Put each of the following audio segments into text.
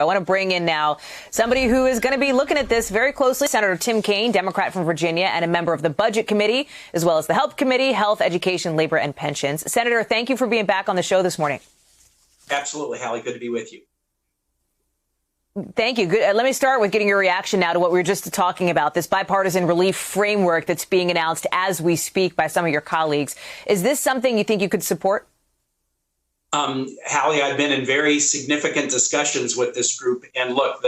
I want to bring in now somebody who is going to be looking at this very closely. Senator Tim Kaine, Democrat from Virginia and a member of the Budget Committee, as well as the Health Committee, Health, Education, Labor and Pensions. Senator, thank you for being back on the show this morning. Absolutely, Hallie. Good to be with you. Thank you. Good. Let me start with getting your reaction now to what we were just talking about, this bipartisan relief framework that's being announced as we speak by some of your colleagues. Is this something you think you could support? Hallie, I've been in very significant discussions with this group. And look,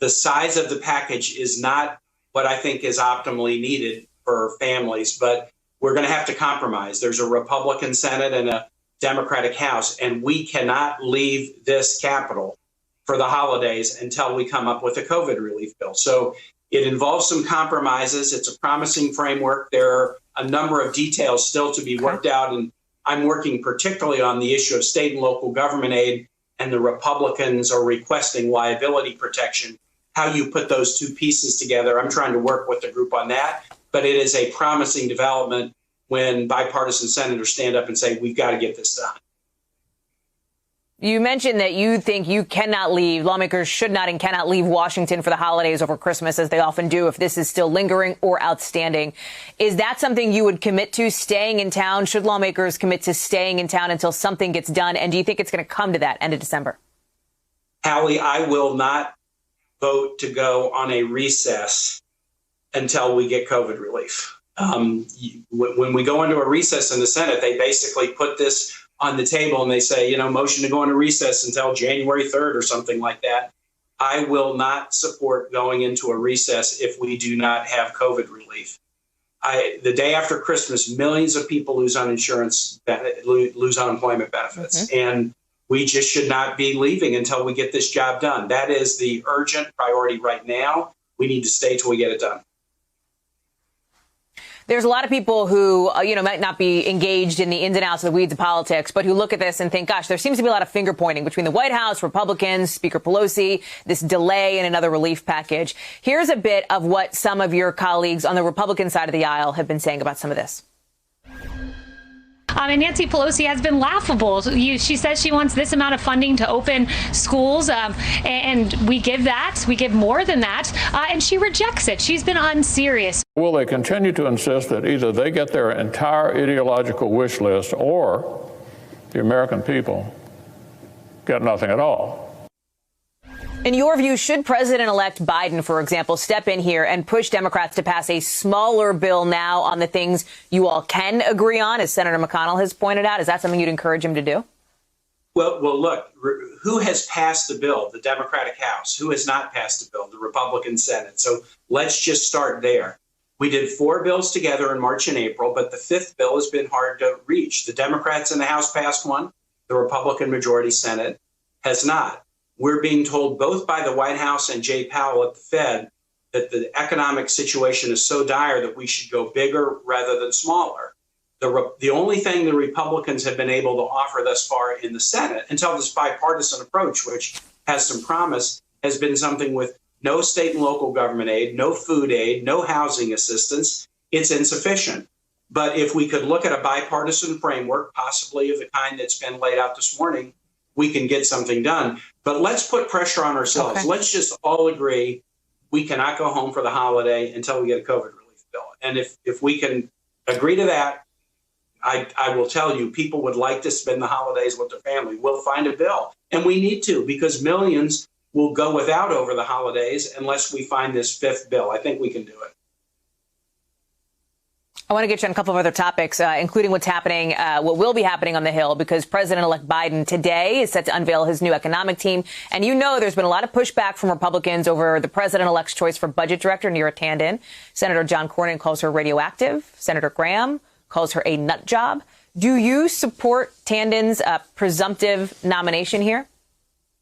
the size of the package is not what I think is optimally needed for families, but we're going to have to compromise. There's a Republican Senate and a Democratic House, and we cannot leave this Capitol for the holidays until we come up with a COVID relief bill. So it involves some compromises. It's a promising framework. There are a number of details still to be worked out, and I'm working particularly on the issue of state and local government aid, and the Republicans are requesting liability protection. How you put those two pieces together, I'm trying to work with the group on that. But it is a promising development when bipartisan senators stand up and say, we've got to get this done. You mentioned that you think you cannot leave, lawmakers should not and cannot leave Washington for the holidays over Christmas, as they often do, if this is still lingering or outstanding. Is that something you would commit to, staying in town? Should lawmakers commit to staying in town until something gets done? And do you think it's going to come to that end of December? Hallie, I will not vote to go on a recess until we get COVID relief. When we go into a recess in the Senate, they basically put this on the table and they say, motion to go into recess until January 3rd or something like that. I will not support going into a recess if we do not have COVID relief. The day after Christmas, millions of people lose unemployment benefits. Mm-hmm. And we just should not be leaving until we get this job done. That is the urgent priority right now. We need to stay till we get it done. There's a lot of people who, might not be engaged in the ins and outs of the weeds of politics, but who look at this and think, gosh, there seems to be a lot of finger pointing between the White House, Republicans, Speaker Pelosi, this delay in another relief package. Here's a bit of what some of your colleagues on the Republican side of the aisle have been saying about some of this. And Nancy Pelosi has been laughable. She says she wants this amount of funding to open schools, and we give that. We give more than that, and she rejects it. She's been unserious. Will they continue to insist that either they get their entire ideological wish list or the American people get nothing at all? In your view, should President-elect Biden, for example, step in here and push Democrats to pass a smaller bill now on the things you all can agree on, as Senator McConnell has pointed out? Is that something you'd encourage him to do? Well, look, who has passed the bill? The Democratic House. Who has not passed the bill? The Republican Senate. So let's just start there. We did 4 bills together in March and April, but the 5th bill has been hard to reach. The Democrats in the House passed one. The Republican majority Senate has not. We're being told both by the White House and Jay Powell at the Fed that the economic situation is so dire that we should go bigger rather than smaller. The only thing the Republicans have been able to offer thus far in the Senate, until this bipartisan approach, which has some promise, has been something with no state and local government aid, no food aid, no housing assistance. It's insufficient. But if we could look at a bipartisan framework, possibly of the kind that's been laid out this morning, we can get something done. But let's put pressure on ourselves. Okay. Let's just all agree we cannot go home for the holiday until we get a COVID relief bill. And if we can agree to that, I will tell you, people would like to spend the holidays with their family. We'll find a bill. And we need to, because millions will go without over the holidays unless we find this 5th bill. I think we can do it. I want to get you on a couple of other topics, including what's happening, what will be happening on the Hill, because President-elect Biden today is set to unveil his new economic team. And there's been a lot of pushback from Republicans over the president-elect's choice for budget director, Neera Tanden. Senator John Cornyn calls her radioactive. Senator Graham calls her a nut job. Do you support Tanden's presumptive nomination here?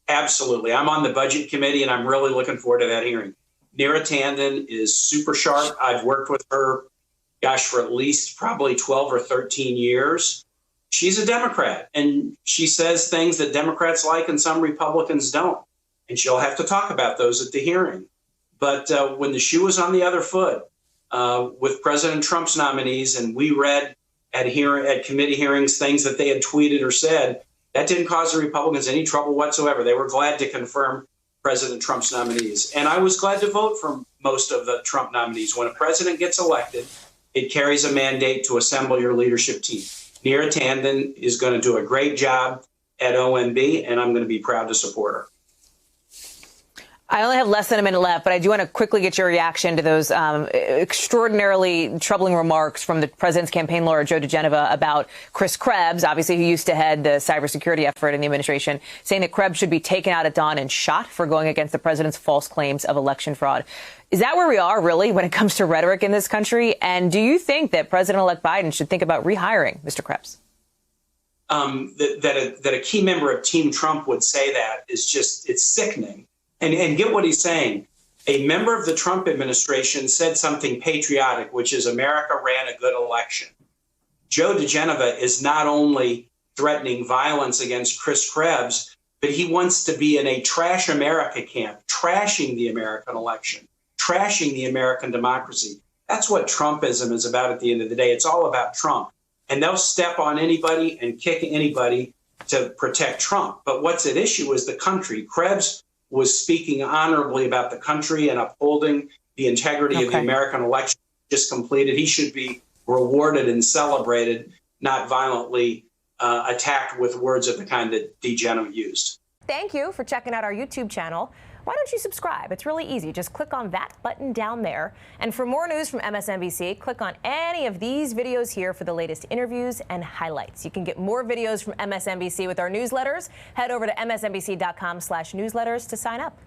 Absolutely. I'm on the Budget Committee, and I'm really looking forward to that hearing. Neera Tanden is super sharp. I've worked with her for at least probably 12 or 13 years. She's a Democrat, and she says things that Democrats like and some Republicans don't. And she'll have to talk about those at the hearing. But when the shoe was on the other foot with President Trump's nominees, and we read at committee hearings things that they had tweeted or said, that didn't cause the Republicans any trouble whatsoever. They were glad to confirm President Trump's nominees. And I was glad to vote for most of the Trump nominees. When a president gets elected, it carries a mandate to assemble your leadership team. Neera Tanden is going to do a great job at OMB, and I'm going to be proud to support her. I only have less than a minute left, but I do want to quickly get your reaction to those extraordinarily troubling remarks from the president's campaign lawyer, Joe diGenova, about Chris Krebs, obviously who used to head the cybersecurity effort in the administration, saying that Krebs should be taken out at dawn and shot for going against the president's false claims of election fraud. Is that where we are, really, when it comes to rhetoric in this country? And do you think that President-elect Biden should think about rehiring Mr. Krebs? That a key member of Team Trump would say that is just, it's sickening. And get what he's saying. A member of the Trump administration said something patriotic, which is America ran a good election. Joe diGenova is not only threatening violence against Chris Krebs, but he wants to be in a trash America camp, trashing the American election, trashing the American democracy. That's what Trumpism is about at the end of the day. It's all about Trump. And they'll step on anybody and kick anybody to protect Trump. But what's at issue is the country. Krebs was speaking honorably about the country and upholding the integrity of the American election just completed. He should be rewarded and celebrated, not violently attacked with words of the kind that diGenova used. Thank you for checking out our YouTube channel. Why don't you subscribe? It's really easy. Just click on that button down there. And for more news from MSNBC, click on any of these videos here for the latest interviews and highlights. You can get more videos from MSNBC with our newsletters. Head over to msnbc.com/newsletters to sign up.